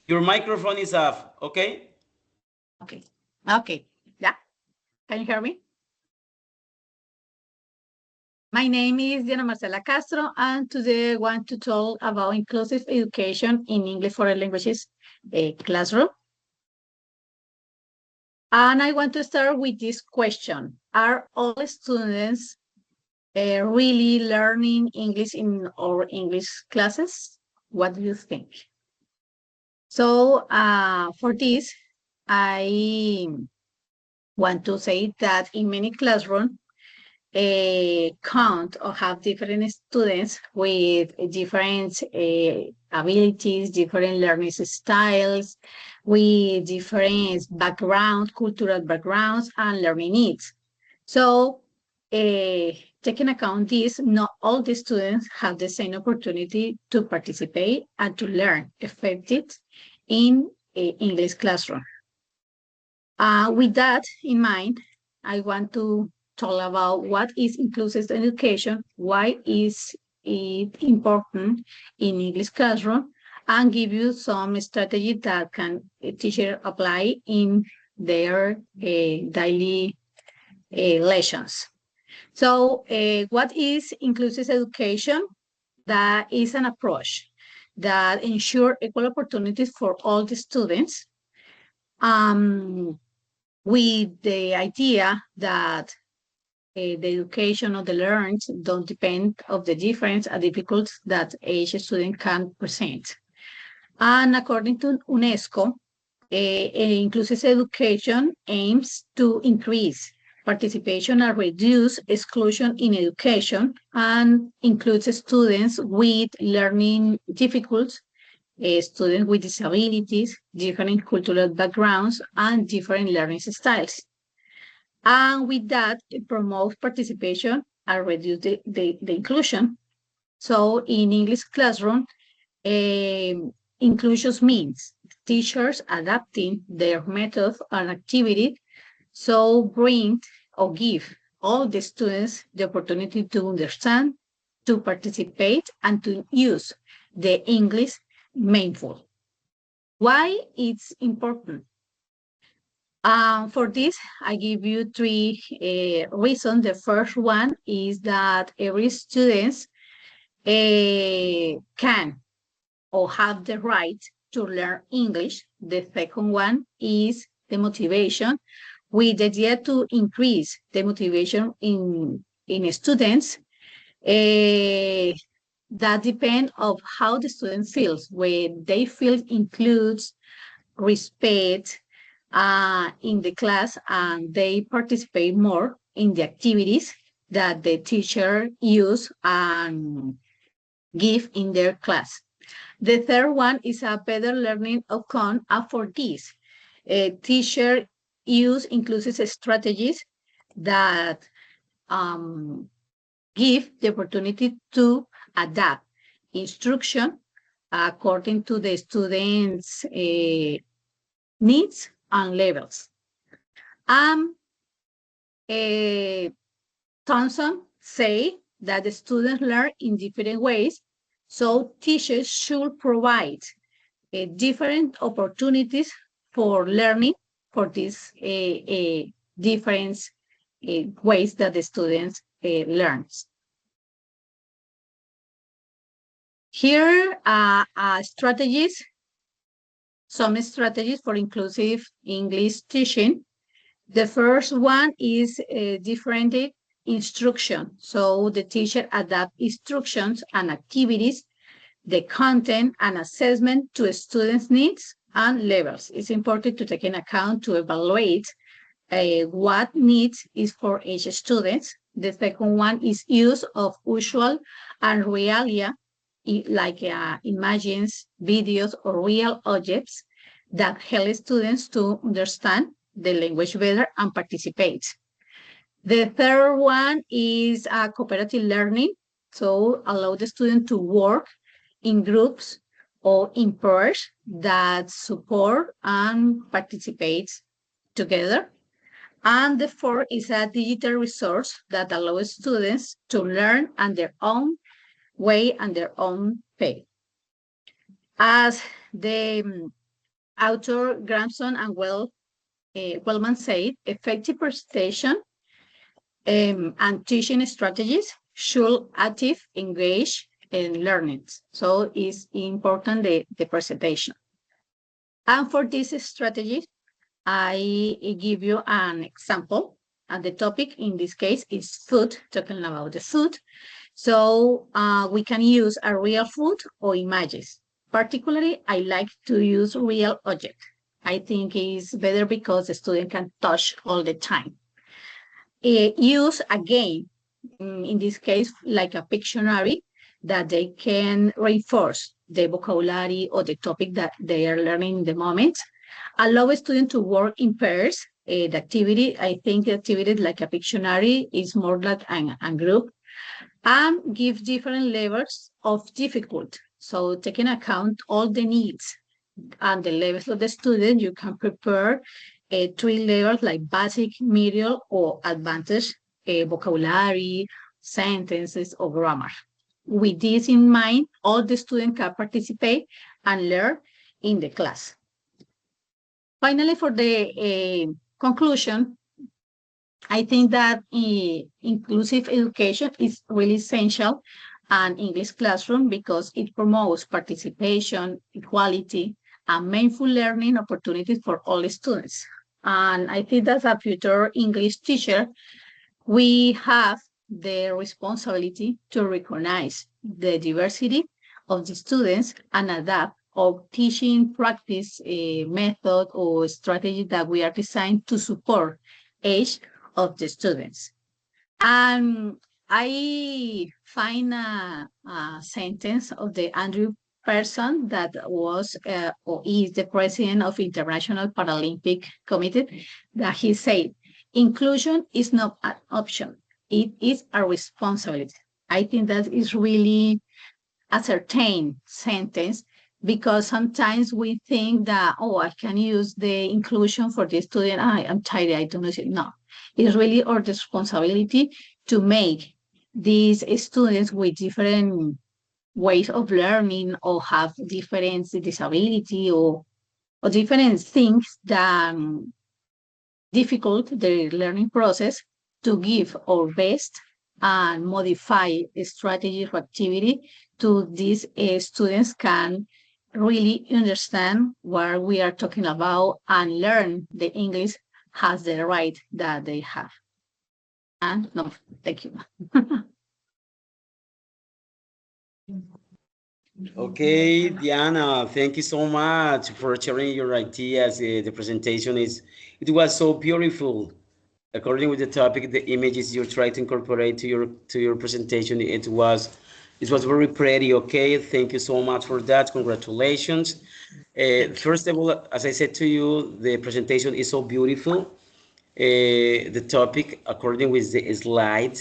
Your microphone is off, okay? Okay. Okay. Yeah. Can you hear me? My name is Diana Marcela Castro, and today I want to talk about inclusive education in English foreign languages classroom. And I want to start with this question. Are all students really learning English in our English classes? What do you think? So for this, I want to say that in many classrooms, count or have different students with different abilities, different learning styles, with different background, cultural backgrounds, and learning needs. So, taking account this, not all the students have the same opportunity to participate and to learn effective in English classroom. With that in mind, I want to talk about what is inclusive education, why is it important in English classroom, and give you some strategy that can a teacher apply in their daily lessons. So, what is inclusive education? That is an approach that ensure equal opportunities for all the students. Um, with the idea that the education of the learners don't depend of the difference and difficulties that each student can present. And according to UNESCO, inclusive education aims to increase participation and reduce exclusion in education and includes students with learning difficulties, students with disabilities, different cultural backgrounds, and different learning styles. And with that, it promotes participation and reduce the inclusion. So in English classroom, inclusion means teachers adapting their method and activity so bring or give all the students the opportunity to understand, to participate, and to use the English meaningful. Why it's important? For this, I give you three reasons. The first one is that every student can or have the right to learn English. The second one is the motivation, with the idea to increase the motivation in students. That depend of how the student feels. When they feel includes respect in the class and they participate more in the activities that the teacher use and give in their class. The third one is a better learning outcome. And for this, a teacher use inclusive strategies that give the opportunity to adapt instruction according to the students' needs and levels. Uh, Thompson say that the students learn in different ways, so teachers should provide different opportunities for learning for these different ways that the students learns. Here are strategies, some strategies for inclusive English teaching. The first one is different instruction. So the teacher adapt instructions and activities, the content and assessment to students' needs and levels. It's important to take in account to evaluate what needs is for each student. The second one is use of visual and realia, like images, videos, or real objects that help students to understand the language better and participate. The third one is cooperative learning. So allow the student to work in groups or in pairs that support and participate together. And the fourth is a digital resource that allows students to learn on their own way and their own pace. As the author Gramson and Wellman said, effective presentation and teaching strategies should active engage in learning. So it's important the presentation. And for this strategy, I give you an example. And the topic in this case is food, talking about the food. So we can use a real food or images. Particularly, I like to use real object. I think it's better because the student can touch all the time. Use a game, in this case, like a Pictionary, that they can reinforce the vocabulary or the topic that they are learning in the moment. Allow a student to work in pairs. The activity, I think the activity like a Pictionary is more like a group, and give different levels of difficulty. So taking account all the needs and the levels of the student, you can prepare 3 levels like basic, medium, or advanced vocabulary, sentences, or grammar. With this in mind, all the students can participate and learn in the class. Finally, for the conclusion, I think that inclusive education is really essential in English classroom because it promotes participation, equality, and meaningful learning opportunities for all students. And I think that as a future English teacher, we have the responsibility to recognize the diversity of the students and adapt our teaching practice method or strategy that we are designed to support each of the students. And I find a sentence of the Andrew Person that was or is the president of International Paralympic Committee, that he said, inclusion is not an option, it is a responsibility. I think that is really a certain sentence because sometimes we think that, oh, I can use the inclusion for the student. I'm tired, I don't know. No, it's really our responsibility to make these students with different ways of learning or have different disability or different things that difficult the learning process to give our best and modify a strategy or activity to these students can really understand what we are talking about and learn the English has the right that they have. And no, thank you. Okay, Diana, thank you so much for sharing your ideas. The presentation it was so beautiful. According with the topic, the images you try to incorporate to your presentation, it was very pretty. Okay, thank you so much for that. Congratulations. First of all, as I said to you, the presentation is so beautiful. The topic, according with the slide,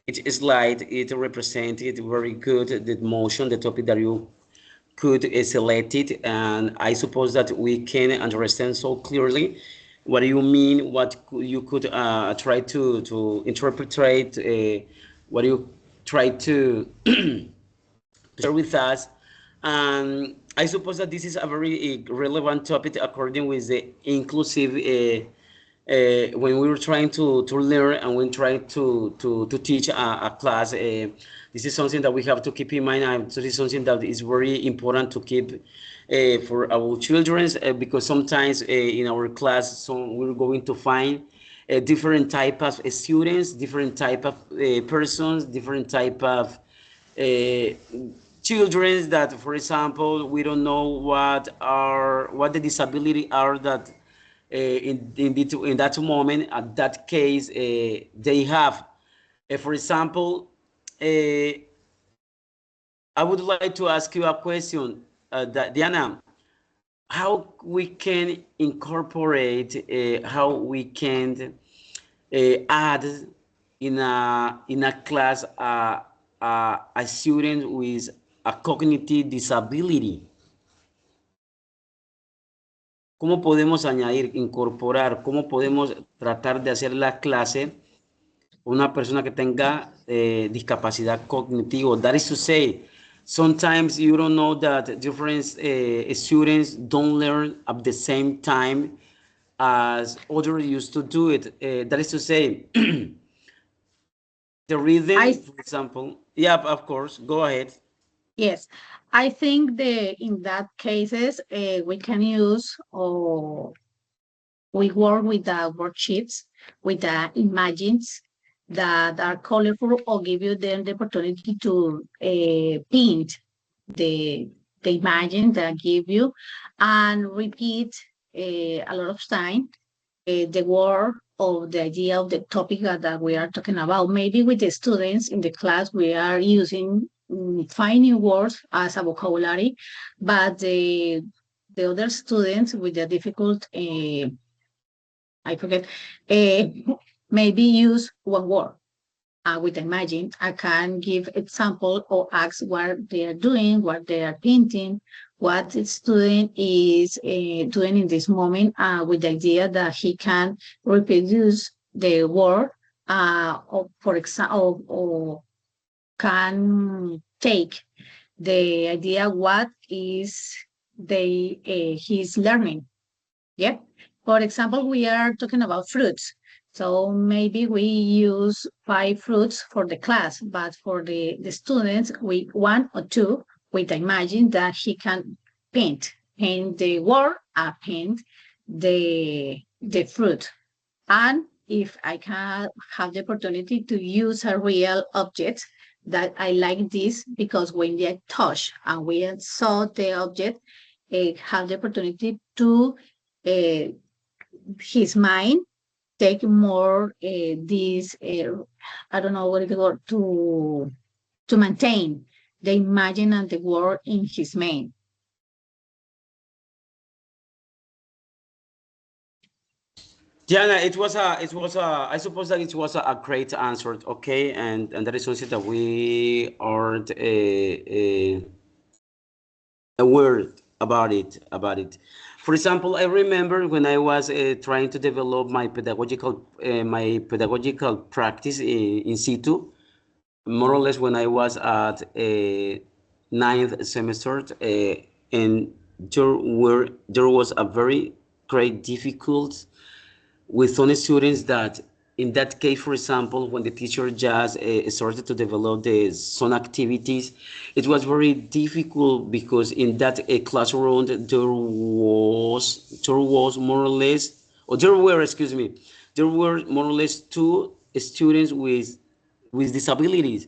each slide, it represented very good the motion, the topic that you could select it, and I suppose that we can understand so clearly what do you mean, what you could try to interpret, what you try to share with us. And I suppose that this is a very relevant topic according with the inclusive when we were trying to learn and when trying to teach a class. This is something that we have to keep in mind, and this is something that is very important to keep for our children, because sometimes in our class, so we're going to find different type of students, different type of persons, different type of children that, for example, we don't know what the disability are that in that moment, at that case, they have. For example, I would like to ask you a question, Diana. How we can incorporate, how we can add in a class a student with a cognitive disability? ¿Cómo podemos añadir, incorporar, cómo podemos tratar de hacer la clase una persona que tenga discapacidad cognitiva? That is to say, Sometimes you don't know that different students don't learn at the same time as others used to do it. That is to say, the I rhythm, for example. Yeah, of course. Go ahead. Yes, I think the in that cases we can use or we work with the worksheets, with the images that are colorful or give you then the opportunity to paint the the imagine that give you and repeat a lot of time the word or the idea of the topic that we are talking about. Maybe with the students in the class, we are using five new words as a vocabulary, but the other students with the difficult, I forget, maybe use one word. With imagine, I can give example or ask what they are doing, what they are painting, what the student is doing in this moment, with the idea that he can reproduce the word, or for example, or can take the idea what is they he's learning. Yeah. For example, we are talking about fruits. So maybe we use five fruits for the class, but for the students, we one or two, we imagine that he can paint the word, paint the fruit. And if I can have the opportunity to use a real object that I like this because when they touch and we saw the object, have the opportunity to uh, his mind take more this I don't know what it called to maintain the imagine and the word in his mind. Diana, I suppose that it was a great answer, okay, and that is something that we are aware about it. For example, I remember when I was trying to develop my pedagogical practice in situ, more or less when I was at ninth semester, and there was a very great difficult with some students that in that case, for example, when the teacher just started to develop the some activities, it was very difficult because in that classroom there was more or less, or there were, excuse me, there were more or less two students with disabilities.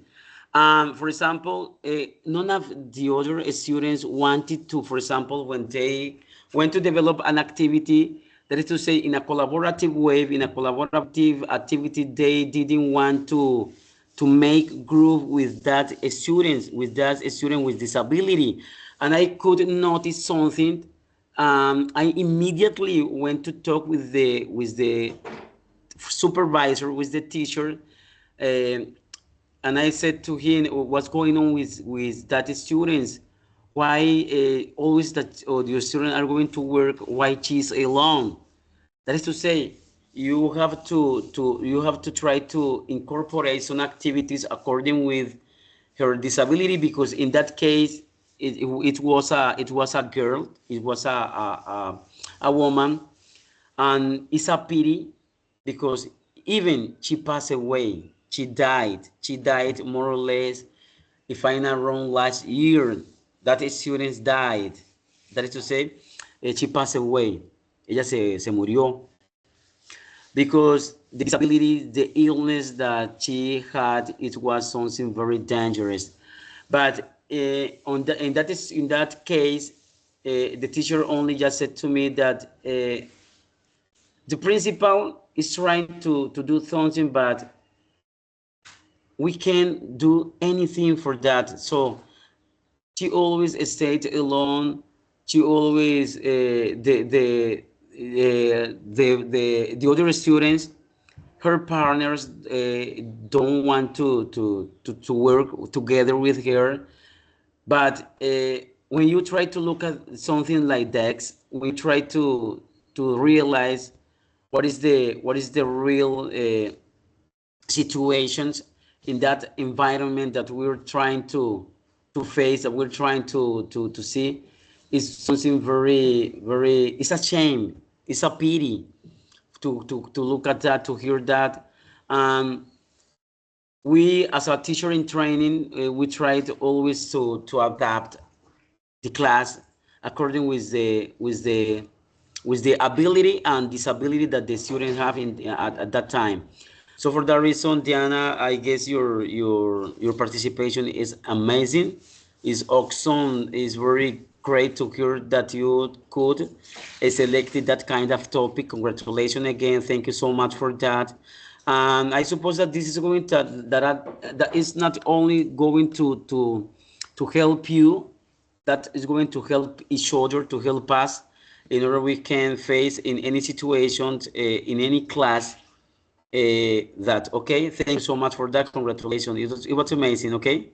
For example, none of the other students wanted to, for example, when they went to develop an activity, that is to say, in a collaborative way, in a collaborative activity, they didn't want to make group with that student with disability. And I could notice something. I immediately went to talk with the supervisor, with the teacher, um, and I said to him, "What's going on with that students? Why always that your students are going to work? Why she's alone?" That is to say, you have to try to incorporate some activities according with her disability, because in that case it was a girl, it was a woman, and it's a pity because even she passed away, she died more or less, if I'm not wrong, last year. That student died. That is to say, she passed away. Ella se murió because the disability, the illness that she had, it was something very dangerous. But in that case, the teacher only just said to me that the principal is trying to do something, but we can't do anything for that. So she always stayed alone. She always the other students, her partners don't want to work together with her. But when you try to look at something like that, we try to realize what is the real situations in that environment that we're trying face, that we're trying to see, is something very, very, it's a shame, it's a pity to look at that, to hear that. We, as a teacher in training, we try to always to adapt the class according with the ability and disability that the students have at that time. So for that reason, Diana, I guess your participation is amazing. Is awesome. Is very great to hear that you could selected that kind of topic. Congratulations again. Thank you so much for that. And I suppose that this is going to that is not only going to help you, that is going to help each other, to help us in order we can face in any situations, in any class, that. Okay, thanks so much for that. Congratulations, it was amazing. Okay.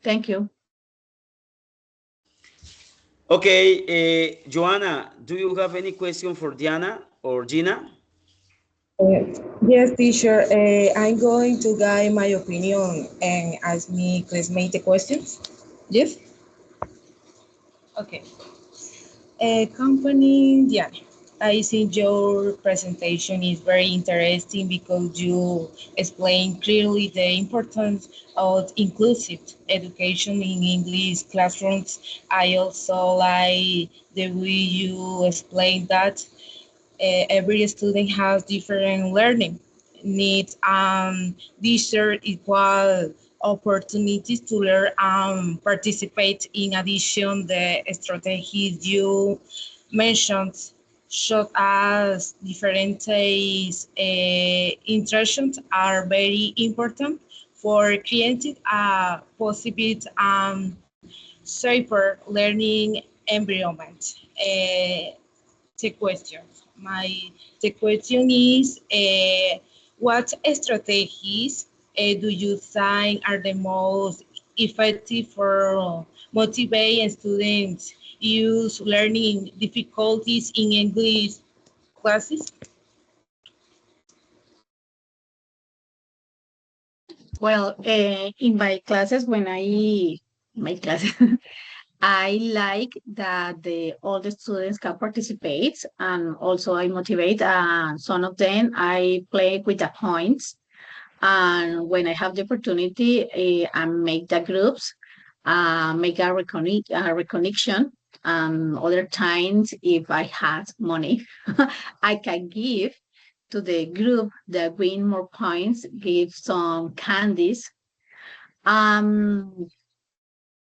Thank you. Okay, Joanna, do you have any question for Diana or Gina? Uh, yes, teacher. I'm going to guide my opinion and ask me classmate the questions. Yes. Okay. Company, yeah. I think your presentation is very interesting because you explain clearly the importance of inclusive education in English classrooms. I also like the way you explain that every student has different learning needs and deserve equal opportunities to learn and participate. In addition, the strategies you mentioned, such as different interactions, are very important for creating a positive and safer learning environment. The question. The question is, what strategies do you think are the most effective for motivating students use learning difficulties in English classes? Well, in my classes, my classes, I like that all the students can participate, and also I motivate. Some of them I play with the points, and when I have the opportunity, I make the groups, make a reconnection. And other times, if I had money, I can give to the group that win more points, give some candies. Um,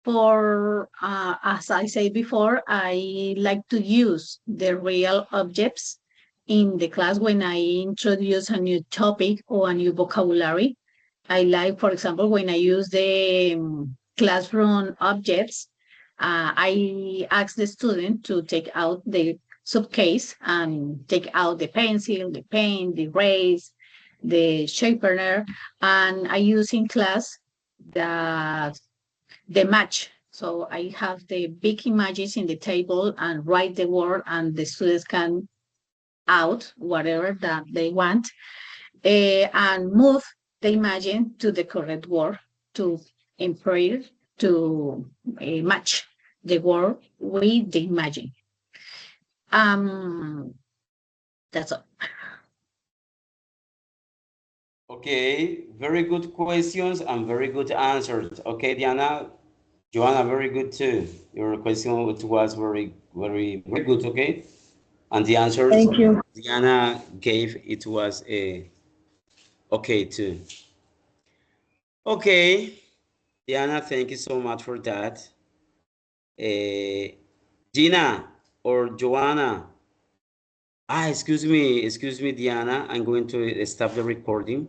for as I said before, I like to use the real objects in the class when I introduce a new topic or a new vocabulary. I like, for example, when I use the classroom objects, I ask the student to take out the suitcase and take out the pencil, the pen, the erase, the sharpener, and I use in class the match. So I have the big images in the table and write the word, and the students can out whatever that they want, and move the image to the correct word to improve, to match the word with the image. Um, that's all. Okay, very good questions and very good answers. Okay, Diana, Joanna, very good too. Your question was very, very, very good. Okay, and the answers Thank you. Diana gave, it was a okay too. Okay, Diana, thank you so much for that. Gina or Joanna. Excuse me, Diana. I'm going to stop the recording.